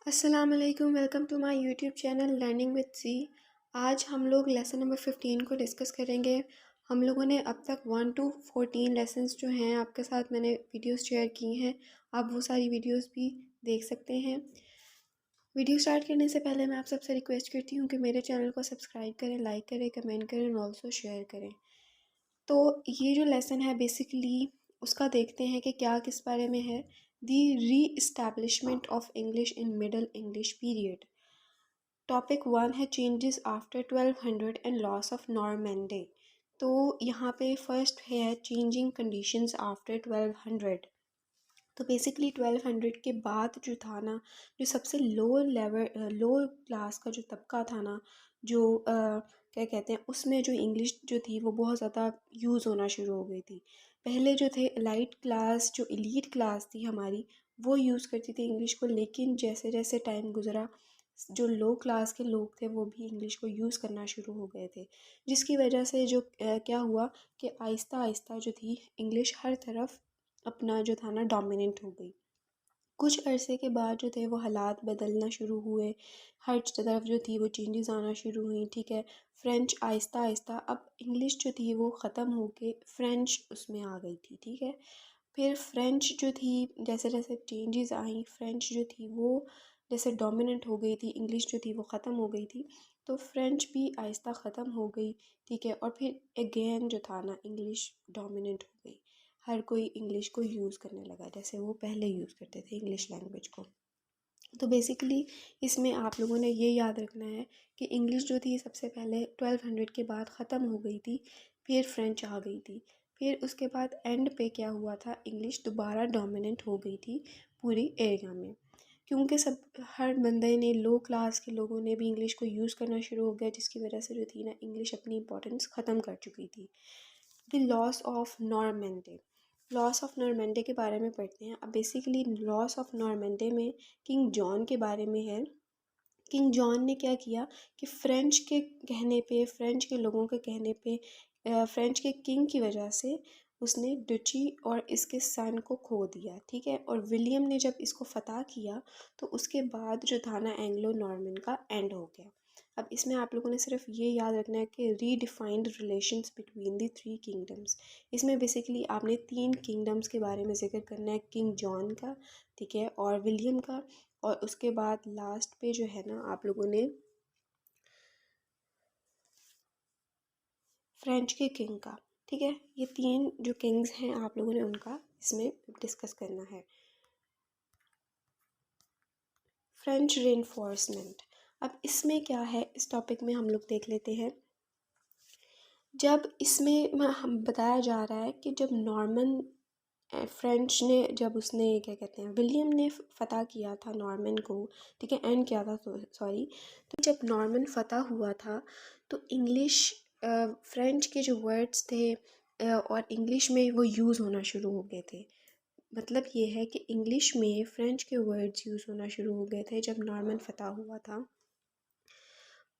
अस्सलाम वालेकुम, welcome to my YouTube channel learning with C. आज हम लोग लेसन नंबर 15 को डिस्कस करेंगे। हम लोगों ने अब तक 1 to 14 लेसन्स जो हैं आपके साथ मैंने वीडियोस शेयर की हैं। आप वो सारी वीडियोस भी देख सकते हैं। वीडियो स्टार्ट करने से पहले मैं आप सबसे रिक्वेस्ट करती हूँ कि मेरे चैनल को सब्सक्राइब करें, लाइक करें, कमेंट करें और ऑल्सो शेयर करें। तो ये जो लेसन है बेसिकली उसका देखते हैं कि क्या किस बारे में है। दी री establishment of English in middle English period. Topic 1 है changes after 1200 and loss of Normandy. तो यहाँ पे फर्स्ट है चेंजिंग कंडीशंस आफ्टर 1200। तो बेसिकली 1200 के बाद जो था ना, जो सबसे लो लेवल लो क्लास का जो तबका था ना, जो क्या कहते हैं, उसमें जो इंग्लिश जो थी वो बहुत ज़्यादा यूज़ होना शुरू हो गई थी। पहले जो थे एलाइट क्लास, जो एलीट क्लास थी हमारी, वो यूज़ करती थी इंग्लिश को, लेकिन जैसे जैसे टाइम गुजरा जो लो क्लास के लोग थे वो भी इंग्लिश को यूज़ करना शुरू हो गए थे, जिसकी वजह से जो क्या हुआ कि आहिस्ता आहिस्ता जो थी इंग्लिश हर तरफ अपना जो था ना डोमिनेंट हो गई। कुछ अरसे के बाद जो थे वो हालात बदलना शुरू हुए, हर तरफ जो थी वो चेंजेस आना शुरू हुई। ठीक है, फ़्रेंच आहिस्ता आहिस्ता, अब इंग्लिश जो थी वो ख़त्म हो के फ़्रेंच उसमें आ गई थी। ठीक है, फिर फ़्रेंच जो थी जैसे जैसे चेंजेस आई, फ़्रेंच जो थी वो जैसे डोमिनेंट हो गई थी, इंग्लिश जो थी वो ख़त्म हो गई थी, तो फ़्रेंच भी आहिस्ता ख़त्म हो गई। ठीक है, और फिर अगेन जो था ना इंग्लिश डोमिनेंट हो गई। हर कोई इंग्लिश को यूज़ करने लगा जैसे वो पहले यूज़ करते थे इंग्लिश लैंग्वेज को। तो बेसिकली इसमें आप लोगों ने ये याद रखना है कि इंग्लिश जो थी सबसे पहले 1200 के बाद ख़त्म हो गई थी, फिर फ्रेंच आ गई थी, फिर उसके बाद एंड पे क्या हुआ था, इंग्लिश दोबारा डोमिनेंट हो गई थी पूरी एरिया में, क्योंकि सब हर बंदे ने, लो क्लास के लोगों ने भी इंग्लिश को यूज़ करना शुरू हो गया, जिसकी वजह से जो थी ना इंग्लिश अपनी इंपॉर्टेंस ख़त्म कर चुकी थी। The loss of Normandy. Loss of Normandy के बारे में पढ़ते हैं। अब बेसिकली लॉस ऑफ नॉर्मैंडी में किंग जॉन के बारे में है। किंग जॉन ने क्या किया कि फ़्रेंच के कहने पे, फ़्रेंच के लोगों के कहने पे, फ़्रेंच के किंग की वजह से उसने डची और इसके सन को खो दिया। ठीक है, और विलियम ने जब इसको फ़तह किया तो उसके बाद जो था ना एंग्लो नॉर्मन का एंड हो गया। अब इसमें आप लोगों ने सिर्फ ये याद रखना है कि redefined relations between the three kingdoms. इसमें बेसिकली आपने 3 किंगडम्स के बारे में ज़िक्र करना है, किंग जॉन का, ठीक है, और विलियम का, और उसके बाद लास्ट पे जो है ना आप लोगों ने फ्रेंच के किंग का। ठीक है, ये 3 जो किंग्स हैं आप लोगों ने उनका इसमें डिस्कस करना है। French reinforcement. अब इसमें क्या है, इस टॉपिक में हम लोग देख लेते हैं। जब इसमें हम बताया जा रहा है कि जब नॉर्मन फ्रेंच ने, जब उसने क्या कहते हैं, विलियम ने फ़तह किया था नॉर्मन को, ठीक है, एंड किया था, सॉरी, तो जब नॉर्मन फ़तह हुआ था तो इंग्लिश, फ्रेंच के जो वर्ड्स थे और इंग्लिश में वो यूज़ होना शुरू हो गए थे। मतलब ये है कि इंग्लिश में फ़्रेंच के वर्ड्स यूज़ होना शुरू हो गए थे जब नॉर्मन फ़तह हुआ था।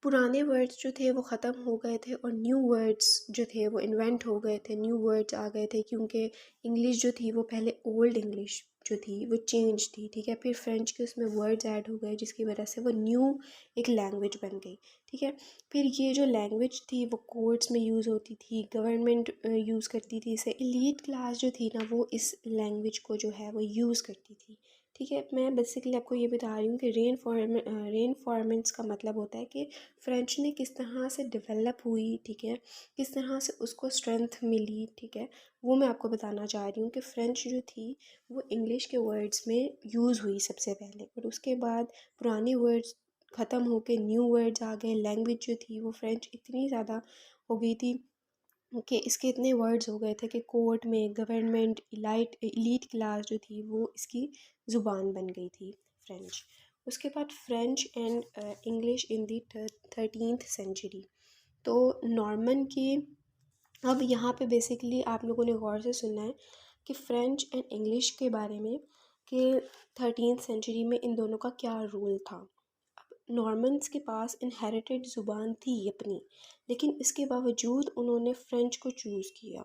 पुराने वर्ड्स जो थे वो ख़त्म हो गए थे और न्यू वर्ड्स जो थे वो इन्वेंट हो गए थे, न्यू वर्ड्स आ गए थे, क्योंकि इंग्लिश जो थी वो पहले ओल्ड इंग्लिश जो थी वो चेंज थी। ठीक है, फिर फ्रेंच के उसमें वर्ड्स ऐड हो गए, जिसकी वजह से वो न्यू एक लैंग्वेज बन गई। ठीक है, फिर ये जो लैंग्वेज थी वो कोर्ट्स में यूज़ होती थी, गवर्नमेंट यूज़ करती थी इसे, एलीट क्लास जो थी ना वो इस लैंग्वेज को जो है वो यूज़ करती थी। ठीक है, मैं बेसिकली आपको ये बता रही हूँ कि रेनफॉर्मेंट्स का मतलब होता है कि फ़्रेंच ने किस तरह से डेवलप हुई, ठीक है, किस तरह से उसको स्ट्रेंथ मिली। ठीक है, वो मैं आपको बताना चाह रही हूँ कि फ़्रेंच जो थी वो इंग्लिश के वर्ड्स में यूज़ हुई सबसे पहले, और उसके बाद पुराने वर्ड्स ख़त्म होके न्यू वर्ड्स आ गए। लैंग्वेज जो थी वो फ़्रेंच इतनी ज़्यादा हो गई थी कि इसके इतने वर्ड्स हो गए थे कि कोर्ट में गवर्नमेंट, इलीट क्लास जो थी वो इसकी ज़ुबान बन गई थी, फ़्रेंच। उसके बाद French and English in the 13th century. तो नॉर्मन की, अब यहाँ पे बेसिकली आप लोगों ने गौर से सुनना है कि फ़्रेंच एंड इंग्लिश के बारे में, कि 13th सेंचुरी में इन दोनों का क्या रोल था। नॉर्मन्स के पास इनहेरिटेड ज़ुबान थी अपनी, लेकिन इसके बावजूद उन्होंने फ़्रेंच को चूज़ किया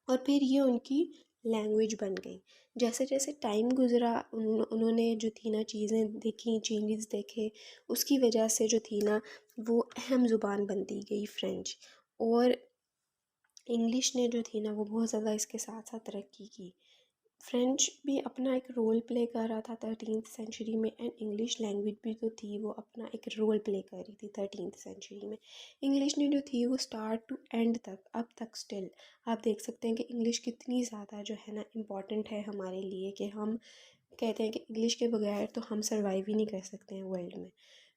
और फिर ये उनकी लैंग्वेज बन गई। जैसे जैसे टाइम गुज़रा उन्होंने जो थी ना चीज़ें देखी, चेंजेस देखे, उसकी वजह से जो थी ना वो अहम ज़ुबान बनती गई फ़्रेंच। और इंग्लिश ने जो थी ना वो बहुत ज़्यादा इसके साथ साथ तरक्की की। फ्रेंच भी अपना एक रोल प्ले कर रहा था 13th सेंचुरी में, एंड इंग्लिश लैंग्वेज भी जो थी वो अपना एक रोल प्ले कर रही थी 13th सेंचुरी में। इंग्लिश ने जो थी वो स्टार्ट टू एंड तक, अब तक स्टिल आप देख सकते हैं कि इंग्लिश कितनी ज़्यादा जो है ना इम्पॉर्टेंट है हमारे लिए, कि हम कहते हैं कि इंग्लिश के बगैर तो हम सर्वाइव ही नहीं कर सकते हैं वर्ल्ड में।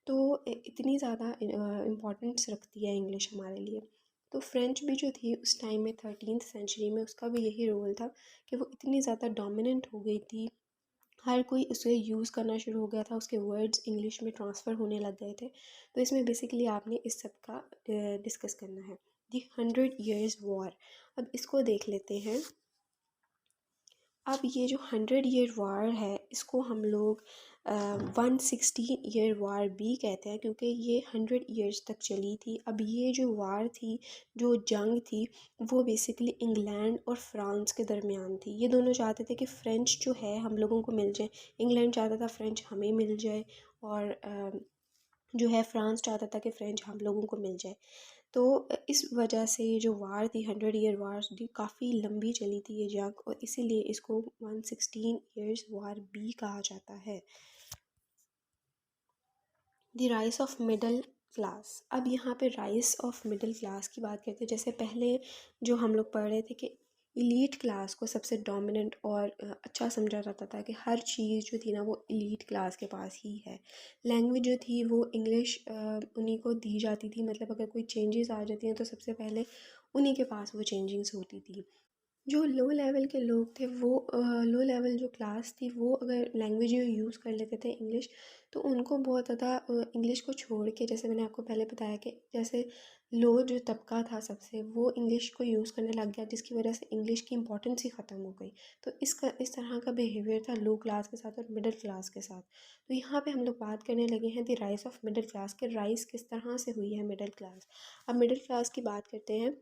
तो इतनी ज़्यादा इम्पोर्टेंस रखती है इंग्लिश हमारे लिए। तो फ्रेंच भी जो थी उस टाइम में 13th सेंचुरी में, उसका भी यही रोल था कि वो इतनी ज़्यादा डोमिनेंट हो गई थी, हर कोई उसे यूज़ करना शुरू हो गया था, उसके वर्ड्स इंग्लिश में ट्रांसफ़र होने लग गए थे। तो इसमें बेसिकली आपने इस सब का डिस्कस करना है। दी 100 years वॉर, अब इसको देख लेते हैं। अब ये जो 100 year वार है इसको हम लोग 160 year वार भी कहते हैं, क्योंकि ये 100 years तक चली थी। अब ये जो वार थी, जो जंग थी, वो बेसिकली इंग्लैंड और फ्रांस के दरमियान थी। ये दोनों चाहते थे कि फ़्रेंच जो है हम लोगों को मिल जाए, इंग्लैंड चाहता था फ़्रेंच हमें मिल जाए, और जो है फ्रांस चाहता था कि फ़्रेंच हम लोगों को मिल जाए। तो इस वजह से ये जो वार थी 100 year वार थी, काफ़ी लंबी चली थी ये जंग, और इसीलिए इसको 116 years वार भी कहा जाता है। The rice of middle class, अब यहाँ पे राइस ऑफ मिडल क्लास की बात करते हैं। जैसे पहले जो हम लोग पढ़ रहे थे कि इलीट क्लास को सबसे डोमिनेंट और अच्छा समझा जाता था, कि हर चीज़ जो थी ना वो इलीट क्लास के पास ही है। लैंग्वेज जो थी वो इंग्लिश उन्हीं को दी जाती थी, मतलब अगर कोई चेंजेस आ जाती हैं तो सबसे पहले उन्हीं के पास वो चेंजिंग्स होती थी। जो लो लेवल के लोग थे वो लो लेवल जो क्लास थी वो अगर लैंग्वेज यूज़ कर लेते थे इंग्लिश, तो उनको बहुत ज़्यादा इंग्लिश को छोड़ के, जैसे मैंने आपको पहले बताया कि जैसे लो जो तबका था सबसे, वो इंग्लिश को यूज़ करने लग गया, जिसकी वजह से इंग्लिश की इंपॉर्टेंस ही ख़त्म हो गई। तो इस तरह का बिहेवियर था लो क्लास के साथ और मिडिल क्लास के साथ। तो यहाँ पे हम लोग बात करने लगे हैं the rice of middle class, के राइस किस तरह से हुई है मिडिल क्लास। अब मिडिल क्लास की बात करते हैं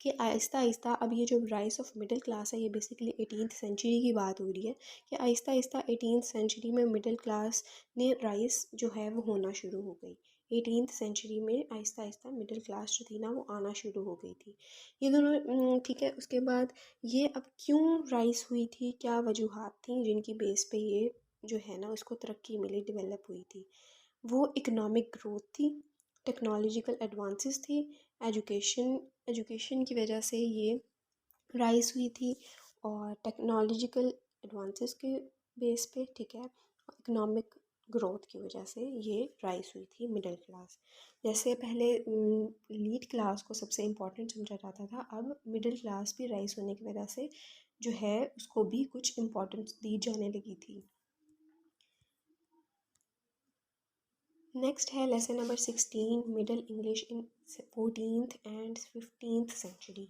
कि आहिस्ता आहिस्ता, अब ये जो राइस ऑफ मिडिल क्लास है ये बेसिकली 18th सेंचुरी की बात हो रही है, कि आहिस्ता आहिस्ता 18th सेंचुरी में मिडिल क्लास ने राइस जो है वो होना शुरू हो गई। 18th सेंचुरी में आहिस्ता आहिस्ता मिडिल क्लास जो थी ना वो आना शुरू हो गई थी। ये दोनों ठीक है। उसके बाद ये अब क्यों राइस हुई थी, क्या वजूहात थी जिनकी बेस पे ये जो है ना उसको तरक्की मिली, डेवलप हुई थी। वो इकोनॉमिक ग्रोथ थी, टेक्नोलॉजिकल एडवांसेस थी, एजुकेशन एजुकेशन की वजह से ये राइज हुई थी, और टेक्नोलॉजिकल एडवांसेस के बेस पे, ठीक है, इकोनॉमिक ग्रोथ की वजह से ये राइज हुई थी मिडिल क्लास। जैसे पहले लीड क्लास को सबसे इम्पोर्टेंट समझा जाता था, अब मिडिल क्लास भी राइज होने की वजह से जो है उसको भी कुछ इम्पोर्टेंस दी जाने लगी थी। नेक्स्ट है lesson number 16, middle English in 14th and 15th century,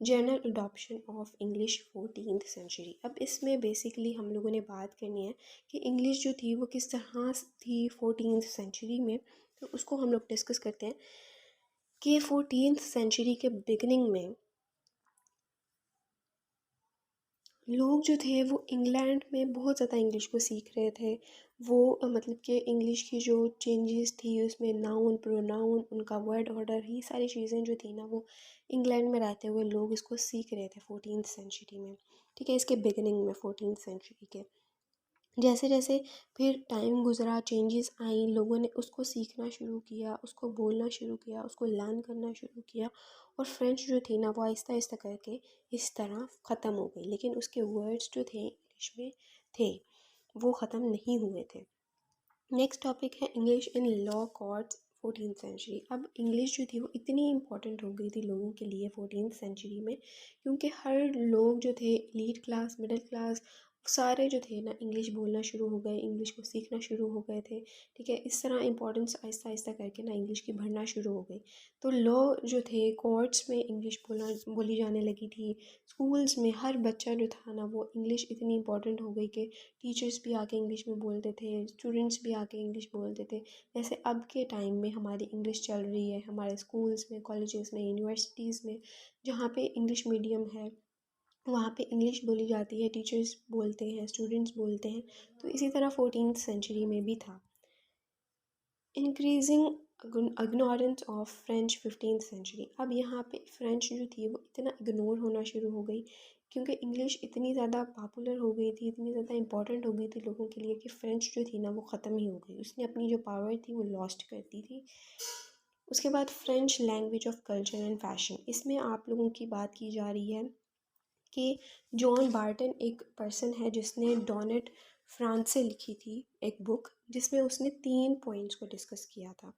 general adoption of English 14th century. अब इसमें बेसिकली हम लोगों ने बात करनी है कि इंग्लिश जो थी वो किस तरह थी 14th सेंचुरी में। तो उसको हम लोग डिस्कस करते हैं कि 14th सेंचुरी के बिगनिंग में लोग जो थे वो इंग्लैंड में बहुत ज़्यादा इंग्लिश को सीख रहे थे। वो मतलब कि इंग्लिश की जो चेंजेस थी उसमें नाउन, प्रोनाउन, उनका वर्ड ऑर्डर, ये सारी चीज़ें जो थी ना वो इंग्लैंड में रहते हुए लोग इसको सीख रहे थे 14th सेंचुरी में। ठीक है, इसके बिगिनिंग में 14th सेंचुरी के जैसे जैसे फिर टाइम गुज़रा, चेंजेस आई, लोगों ने उसको सीखना शुरू किया, उसको बोलना शुरू किया, उसको लर्न करना शुरू किया, और फ्रेंच जो थी ना वो आहिस्ता आहिस्ता करके इस तरह ख़त्म हो गई। लेकिन उसके वर्ड्स जो थे इंग्लिश में थे वो ख़त्म नहीं हुए थे। नेक्स्ट टॉपिक है English in law courts 14th century. अब इंग्लिश जो थी वो इतनी इंपॉर्टेंट हो गई थी लोगों के लिए 14th सेंचुरी में, क्योंकि हर लोग जो थे लीड क्लास, मिडिल क्लास, सारे जो थे ना इंग्लिश बोलना शुरू हो गए, इंग्लिश को सीखना शुरू हो गए थे। ठीक है, इस तरह इंपॉर्टेंस आहिस्ता आहिस्ता करके ना इंग्लिश की बढ़ना शुरू हो गई। तो लॉ जो थे, कोर्ट्स में इंग्लिश बोली जाने लगी थी। स्कूल्स में हर बच्चा जो था ना वो इंग्लिश इतनी इंपॉर्टेंट हो गई कि टीचर्स भी आके इंग्लिश में बोलते थे, स्टूडेंट्स भी आके इंग्लिश बोलते थे। जैसे अब के टाइम में हमारी इंग्लिश चल रही है हमारे स्कूल्स में, कॉलेजेस में, यूनिवर्सिटीज़ में, जहाँ पे इंग्लिश मीडियम है, वहाँ पे इंग्लिश बोली जाती है, टीचर्स बोलते हैं, स्टूडेंट्स बोलते हैं। तो इसी तरह 14th सेंचुरी में भी था। Increasing ignorance of French 15th century. अब यहाँ पे फ्रेंच जो थी वो इतना इग्नोर होना शुरू हो गई, क्योंकि इंग्लिश इतनी ज़्यादा पॉपुलर हो गई थी, इतनी ज़्यादा इंपॉर्टेंट हो गई थी लोगों के लिए, कि फ़्रेंच जो थी ना वो ख़त्म ही हो गई, उसने अपनी जो पावर थी वो लॉस्ट कर दी थी। उसके बाद French language of culture and fashion, इसमें आप लोगों की बात की जा रही है कि जॉन बार्टन एक पर्सन है जिसने डोनेट फ्रांस से लिखी थी एक बुक, जिसमें उसने 3 पॉइंट्स को डिस्कस किया था।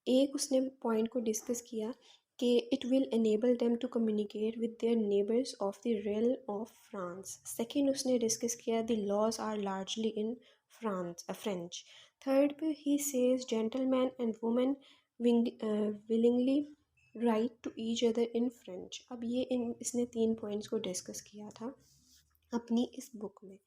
एक उसने पॉइंट को डिस्कस किया कि it will enable them to communicate with their neighbours of the real of France. Second उसने डिस्कस किया the laws are largely in France French. Third पे he says gentleman and women willingly write to each other in French. अब ये इसने 3 points को discuss किया था अपनी इस बुक में।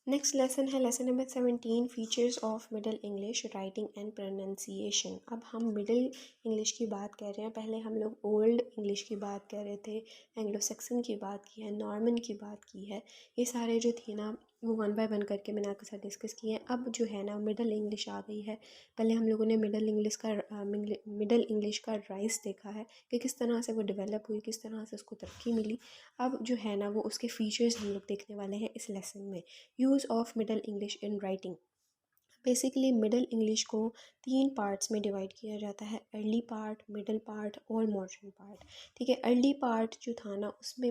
नेक्स्ट लेसन है lesson number 17, features of Middle English writing and pronunciation. अब हम मिडल इंग्लिश की बात कर रहे हैं, पहले हम लोग ओल्ड इंग्लिश की बात कर रहे थे, एंग्लो सैक्सन की बात की है, नॉर्मन की बात की है। ये सारे जो थी ना वो 1 बाय 1 करके मैंने आपके साथ डिस्कस किए हैं। अब जो है ना मिडल इंग्लिश आ गई है। पहले हम लोगों ने मिडल इंग्लिश का राइज देखा है कि किस तरह से वो डेवलप हुई, किस तरह से उसको तरक्की मिली। अब जो है ना वो उसके फीचर्स हम लोग देखने वाले हैं इस लेसन में। Use of Middle English in writing. Basically middle English को 3 पार्ट्स में डिवाइड किया जाता है, अर्ली पार्ट, मिडल पार्ट और मॉडर्न पार्ट। ठीक है, अर्ली पार्ट जो था ना उसमें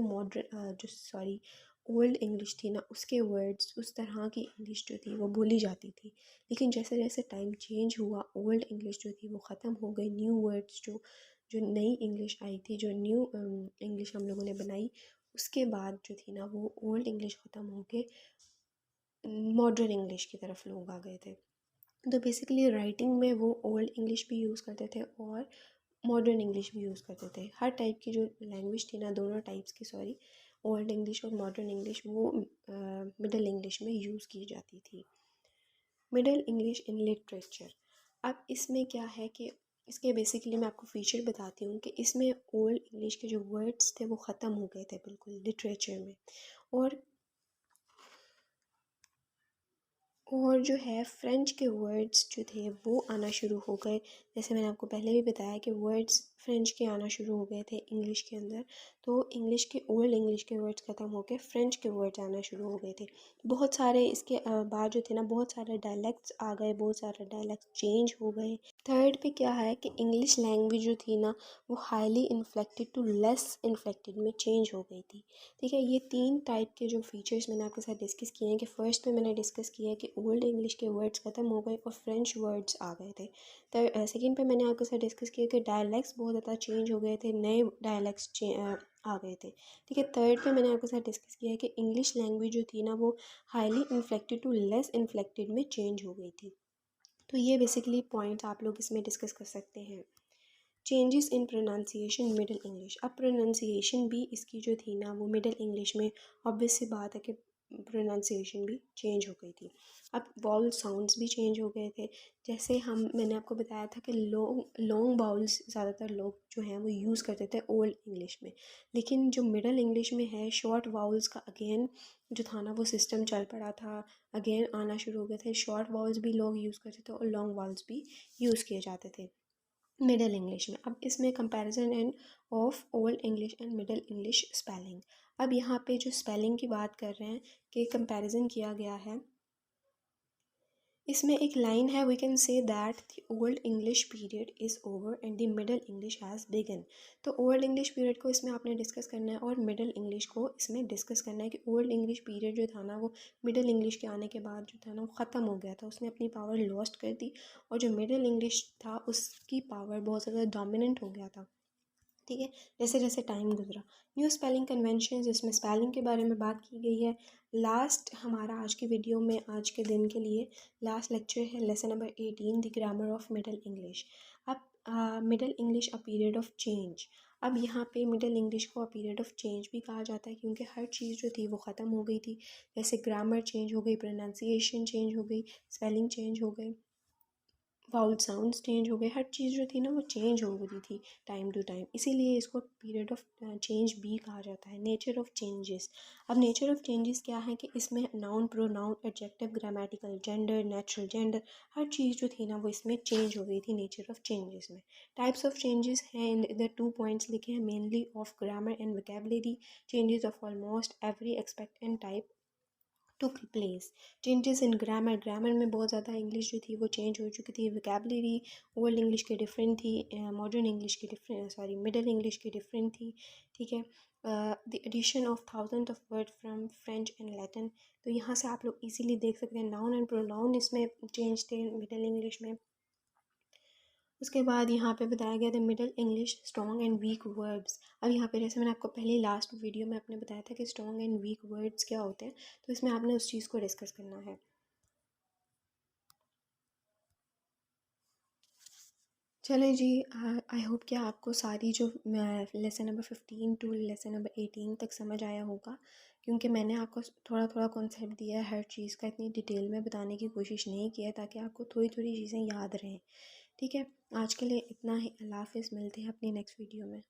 ओल्ड इंग्लिश थी ना उसके वर्ड्स, उस तरह की इंग्लिश जो थी वो बोली जाती थी। लेकिन जैसे जैसे टाइम चेंज हुआ ओल्ड इंग्लिश जो थी वो ख़त्म हो गई। न्यू वर्ड्स जो जो नई इंग्लिश आई थी, जो न्यू इंग्लिश हम लोगों ने बनाई, उसके बाद जो थी ना वो ओल्ड इंग्लिश ख़त्म हो के मॉडर्न इंग्लिश की तरफ लोग आ गए थे। तो बेसिकली राइटिंग में वो ओल्ड इंग्लिश भी यूज़ करते थे और मॉडर्न इंग्लिश भी यूज़ करते थे। हर टाइप की जो लैंग्वेज थी ना, दोनों टाइप्स की, ओल्ड इंग्लिश और मॉडर्न इंग्लिश, वो मिडल इंग्लिश में यूज़ की जाती थी। Middle English in literature. अब इसमें क्या है कि इसके बेसिकली मैं आपको फीचर बताती हूँ कि इसमें ओल्ड इंग्लिश के जो वर्ड्स थे वो ख़त्म हो गए थे बिल्कुल लिटरेचर में। और जो है फ्रेंच के वर्ड्स जो थे वो आना शुरू हो गए। जैसे मैंने आपको पहले भी बताया कि वर्ड्स फ्रेंच के आना शुरू हो गए थे इंग्लिश के अंदर। तो इंग्लिश के ओल्ड इंग्लिश के वर्ड्स ख़त्म हो के फ्रेंच के वर्ड्स आना शुरू हो गए थे। बहुत सारे इसके बाद जो थे ना बहुत सारे डायलेक्ट्स आ गए, बहुत सारे डायलेक्ट्स चेंज हो गए। थर्ड पे क्या है कि इंग्लिश लैंग्वेज जो थी ना वो highly inflected to less inflected में चेंज हो गई थी। ठीक है, ये 3 टाइप के जो फीचर्स मैंने आपके साथ डिस्कस किए हैं कि फ़र्स्ट पे मैंने डिस्कस किया है कि ओल्ड इंग्लिश के वर्ड्स ख़त्म हो गए और फ्रेंच वर्ड्स आ गए थे। तो सेकेंड पे मैंने आपके साथ डिस्कस किया कि डायलैक्ट्स बहुत ज़्यादा चेंज हो गए थे, नए डायलैक्ट्स आ गए थे। ठीक है, थर्ड पे मैंने आपके साथ डिस्कस किया है कि इंग्लिश लैंग्वेज जो थी ना वो highly inflected to less inflected में चेंज हो गई थी। तो ये बेसिकली पॉइंट्स आप लोग इसमें डिस्कस कर सकते हैं। Changes in pronunciation middle English. अब प्रोनाउंसिएशन भी इसकी जो थी ना वो मिडल इंग्लिश में ऑब्वियस सी बात है कि प्रोनाउंसिएशन भी चेंज हो गई थी। अब वॉवल साउंड्स भी चेंज हो गए थे। जैसे मैंने आपको बताया था कि लॉन्ग लॉन्ग वाउल्स ज़्यादातर लोग जो हैं वो यूज़ करते थे ओल्ड इंग्लिश में, लेकिन जो मिडल इंग्लिश में है शॉर्ट वाउल्स का अगेन जो था ना वो सिस्टम चल पड़ा था, अगेन आना शुरू हो गए थे। शॉर्ट वाउल्स भी लोग यूज़ करते थे और लॉन्ग वाउल्स भी यूज़ किए जाते थे मिडल इंग्लिश में। अब इसमें comparison end of old English and middle English spelling. अब यहाँ पे जो स्पेलिंग की बात कर रहे हैं कि कंपैरिजन किया गया है, इसमें एक लाइन है, we can say that the old English period is over and the middle English has begun. तो ओल्ड इंग्लिश पीरियड को इसमें आपने डिस्कस करना है और मिडल इंग्लिश को इसमें डिस्कस करना है कि ओल्ड इंग्लिश पीरियड जो था ना वो मिडल इंग्लिश के आने के बाद जो था ना वो ख़त्म हो गया था, उसने अपनी पावर लॉस्ट कर दी, और जो मिडल इंग्लिश था उसकी पावर बहुत ज़्यादा डोमिनेंट हो गया था। ठीक है, जैसे जैसे टाइम गुजरा। न्यू स्पेलिंग कन्वेंशन, जिसमें स्पेलिंग के बारे में बात की गई है। लास्ट हमारा आज की वीडियो में आज के दिन के लिए लास्ट लेक्चर है lesson number 18, the grammar of Middle English. अब Middle English a period of change. अब यहाँ पे मिडल इंग्लिश को अ पीरियड ऑफ चेंज भी कहा जाता है, क्योंकि हर चीज़ जो थी वो ख़त्म हो गई थी। जैसे ग्रामर चेंज हो गई, प्रोनाउंसिएशन चेंज हो गई, स्पेलिंग चेंज हो गई, वाउल साउंड्स चेंज हो गए, हर चीज़ जो थी ना वो चेंज हो रही थी टाइम टू टाइम, इसीलिए इसको पीरियड ऑफ चेंज भी कहा जाता है। नेचर ऑफ चेंजेस, अब नेचर ऑफ चेंजेस क्या है कि इसमें noun, pronoun, adjective, grammatical, gender, natural gender, हर चीज़ जो थी ना वो इसमें चेंज हो गई थी नेचर ऑफ चेंजेस में। टाइप्स ऑफ चेंजेस हैं, इधर 2 पॉइंट्स लिखे हैं, mainly of grammar and vocabulary, changes of almost every aspect and type took place. Changes in grammar, grammar में बहुत ज़्यादा इंग्लिश जो थी वो चेंज हो चुकी थी। वोकेबलरी, ओल्ड इंग्लिश की डिफरेंट थी, मॉडर्न इंग्लिश की डिफरेंट, सॉरी मिडल इंग्लिश की डिफरेंट थी, ठीक है। The addition of thousand of word from French and Latin, तो यहाँ से आप लोग इजीली देख सकते हैं नाउन एंड प्रोनाउन इसमें चेंज थे मिडल इंग्लिश में। उसके बाद यहाँ पे बताया गया था middle English strong and weak words. अब यहाँ पे जैसे मैंने आपको पहले लास्ट वीडियो में आपने बताया था कि स्ट्रॉन्ग एंड वीक वर्ड्स क्या होते हैं, तो इसमें आपने उस चीज़ को डिस्कस करना है। चलें जी, आई होप कि आपको सारी जो lesson number 15 to lesson number 18 तक समझ आया होगा, क्योंकि मैंने आपको थोड़ा थोड़ा कॉन्सेप्ट दिया है, हर चीज़ का इतनी डिटेल में बताने की कोशिश नहीं किया है ताकि आपको थोड़ी थोड़ी चीज़ें याद रहें। ठीक है, आज के लिए इतना ही। अल्लाह हाफ़िज़, मिलते हैं अपनी नेक्स्ट वीडियो में।